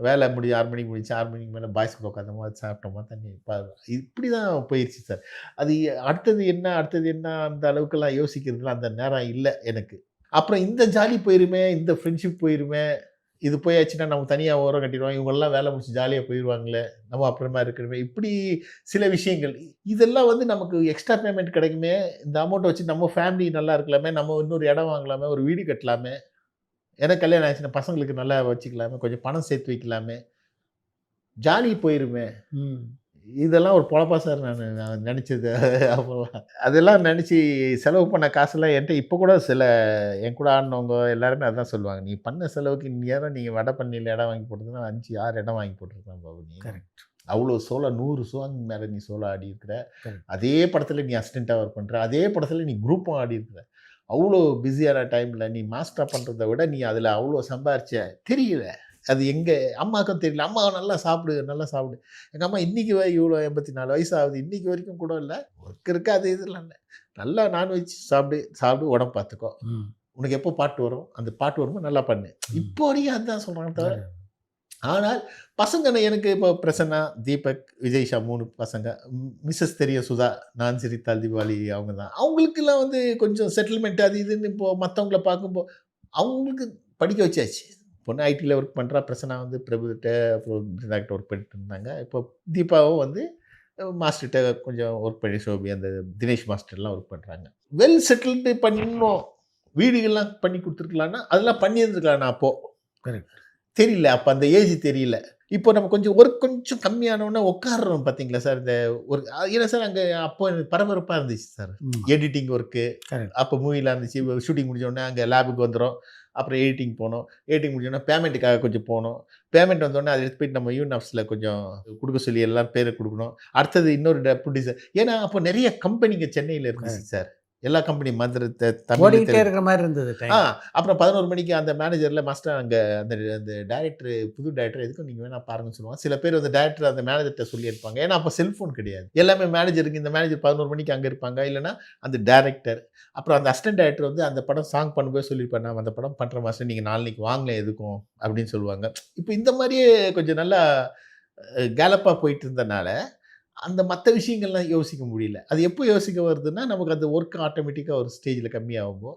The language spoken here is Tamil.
வேலை 6 மணிக்கு முடிச்சு 6 மணிக்கு மேலே பாய்ஸ் கூட உட்காந்தோமா, சாப்பிட்டோமா, தண்ணி இப்படி தான் போயிருச்சு சார். அது அடுத்தது என்ன, அடுத்தது என்ன அந்த அளவுக்கெல்லாம் யோசிக்கிறதுலாம் அந்த நேரம் இல்ல எனக்கு. அப்புறம் இந்த ஜாலி போயிருமே, இந்த ஃப்ரெண்ட்ஷிப் போயிருமே, இது போயாச்சுன்னா நம்ம தனியா ஓரம் கட்டிருவாங்க. இவங்கலாம் வேலை முடிச்சு ஜாலியா போயிருவாங்களே, நம்ம அப்புறமா இருக்கணுமே, இப்படி சில விஷயங்கள். இதெல்லாம் வந்து நமக்கு எக்ஸ்ட்ரா பேமெண்ட் கிடைக்குமே, இந்த அமௌண்ட்ட வச்சு நம்ம ஃபேமிலி நல்லா இருக்கலாமே, நம்ம இன்னொரு இடம் வாங்கலாமே, ஒரு வீடு கட்டலாமே, எனக்கு கல்யாணம் ஆச்சுன்னா பசங்களுக்கு நல்லா வச்சுக்கலாமே, கொஞ்சம் பணம் சேர்த்து வைக்கலாமே, ஜாலி போயிருமே. ம். இதெல்லாம் ஒரு பொழப்பா சார் நான் நெனச்சது. அப்போலாம். அதெல்லாம் நெனச்சு செலவு பண்ண காசுலாம் என்ட்ட இப்ப கூட என் கூட ஆடுனவங்க எல்லாருமே அதான் சொல்லுவாங்க. "நீ பண்ண செலவுக்கு இந்நேரம் நீங்க வடபழனியில இடம் வாங்கி போட்டிருந்தா 5, 6 இடம் வாங்கி போட்டுருக்கலாம் பாபு நீ. கரெக்ட். அவ்ளோ சோலோ 100 சாங் மேல நீ சோலோ ஆடியிருக்கிற. கரெக்ட். அதே படத்துல நீ அசிஸ்டன்ட்டா ஒர்க் பண்ற. அதே படத்துல நீ குரூப்பும் ஆடியிருக்கிற. அவ்ளோ பிஸியான டைம்ல நீ மாஸ்டரா பண்றத விட நீ அதுல அவ்ளோ சம்பாரிச்ச. தெரியல. அது எங்க அம்மாவுக்கும் தெரியல. "அம்மா நல்லா சாப்பிடு, நல்லா சாப்பிடு." எங்க அம்மா இன்னைக்கு இவ்வளோ 84 வயசு ஆகுது. இன்னைக்கு வரைக்கும் கூட இல்ல. ஒர்க் இருக்கு அது இதெல்லாம் இல்ல. நல்லா நான்வெஜ் சாப்பிடு, சாப்பிடு உடம்பு பார்த்துக்கோ. ம். உனக்கு எப்போ பாட்டு வரும், அந்த பாட்டு வரும்போது நல்லா பண்ணு. ம். இப்போ வரைக்கும் அதுதான் சொல்றாங்க தவிர, அ. ஆனால் பசங்க எனக்கு இப்போ பிரசன்னா, தீபக், விஜய்ஷா 3 பசங்க. மிஸ்ஸஸ் தெரியும் சுதா, நான் சிரித்தால் தீபாவளி அவங்க தான். அவங்களுக்கெல்லாம் வந்து கொஞ்சம் செட்டில்மென்ட் அது இதுன்னு இப்போ மத்தவங்கள பார்க்கும்போ அவங்களுக்கு படிக்க வச்சாச்சு. பொண்ணு ஐடில ஒர்க் பண்றா. பிரசன்னா வந்து பிரபுகிட்ட அப்புறம் பிருந்தாகிட்ட ஒர்க் பண்ணிட்டு இருந்தாங்க. இப்போ தீபாவும் வந்து மாஸ்டர்ட்ட கொஞ்சம் ஒர்க் பண்ணி சோபி அந்த தினேஷ் மாஸ்டர்லாம் ஒர்க் பண்றாங்க. வெல் செட்டில்டு பண்ணணும். வீடுகள்லாம் பண்ணி குடுத்துருக்கலான்னா, அதெல்லாம் பண்ணியிருந்துருக்கலாம் நான் அப்போ. கரெக்ட். தெரியல. அப்ப அந்த ஏஜ் தெரியல. இப்போ நம்ம கொஞ்சம் ஒர்க் கொஞ்சம் கம்மியானோனே உட்கார்றோம் பார்த்தீங்களா சார்? இந்த ஒரு ஏன்னா சார் அங்க அப்போ எனக்கு பரபரப்பா இருந்துச்சு சார். ம். Editing work. கரெக்ட். அப்போ மூவிலாம் இருந்துச்சு. ஷூட்டிங் முடிஞ்ச உடனே அங்க லேபுக்கு வந்துரும். அப்புறம் எடிட்டிங் போணும். எடிட்டிங் முடிஞ்ச உடனே பேமெண்ட்டுக்காக கொஞ்சம் போணும். பேமெண்ட் வந்தோனே அத எடுத்து போயிட்டு நம்ம யூனினாப்ஸ்ல கொஞ்சம் குடுக்க சொல்லி எல்லாம் பேர குடுக்கணும். அடுத்தது இன்னொரு புடிசர் ஏன்னா அப்போ நெறைய கம்பெனிங்க சென்னையில இருந்துச்சு கரெக்ட். சார். எல்லா கம்பெனி மதுரை, தமிழ், ஓடிக்கிட்டே தெலுங்கு. இருக்கிற மாரி இருந்தது ஆ டைம். அப்புறம் 11 மணிக்கு அந்த மேனேஜர்ல மாஸ்டர் அங்க அந்த அந்த டைரக்டர் புது டைரக்டர் எதுக்கும் நீங்க வேணா பாருங்கன்னு சொல்லுவாங்க. சில பேர் அந்த டைரக்டர் அந்த மேனேஜர்ட்ட சொல்லி இருப்பாங்க. ஏன்னா அப்ப செல்ஃபோன் கிடையாது. எல்லாமே மேனேஜருக்கு இந்த மேனேஜர் 11 மணிக்கு அங்க இருப்பாங்க. இல்லன்னா அந்த டைரக்டர். அப்புறம் அந்த அசிஸ்டன்ட் டைரக்டர் வந்து அந்த படம் சாங் பண்ணும்போது சொல்லியிருப்பாரு. நான் அந்த படம் பண்றேன் மாஸ்டர். நீங்க நாளைக்கு வாங்களேன் எதுக்கும் அப்படின்னு சொல்லுவாங்க. இப்ப இந்த மாரியே கொஞ்சம் நல்லா கேலப்பா போயிட்டு இருந்தனால, அந்த மத்த விஷயங்கள்லாம் யோசிக்க முடியல. அது எப்போ யோசிக்க வருதுன்னா, நமக்கு அந்த வொர்க் ஆட்டோமேட்டிக்கா ஒரு ஸ்டேஜ்ல கம்மியாகும்போ